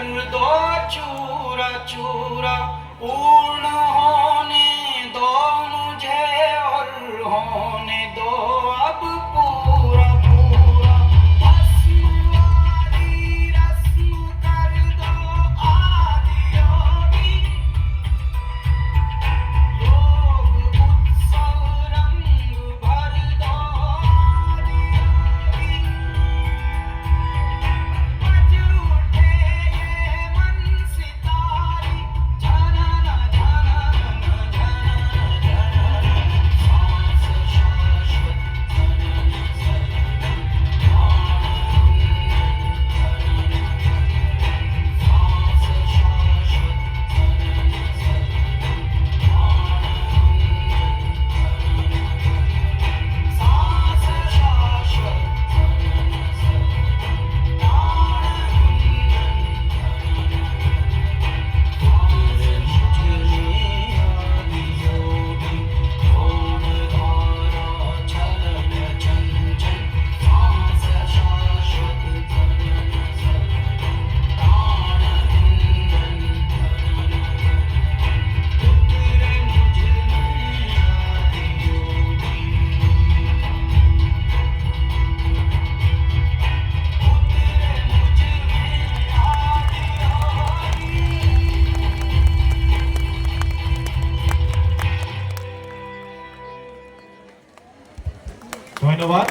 कर दो चूरा चूरा, पूर्ण होने दो मुझे और होने दो अब पूरा पूरा। भस्म वाली रस्म कर दो आदि योगी, योग उत्सव रंग भर दो आदि योगी। बज उठे ये मन सितारे, झनन झनन झनन झनन, सांस शाश्वत झनन झनन, प्राण सांस शाश्वत झनन झनन, प्राण सांस शाश्वत झनन झनन, ধন্যবাদ।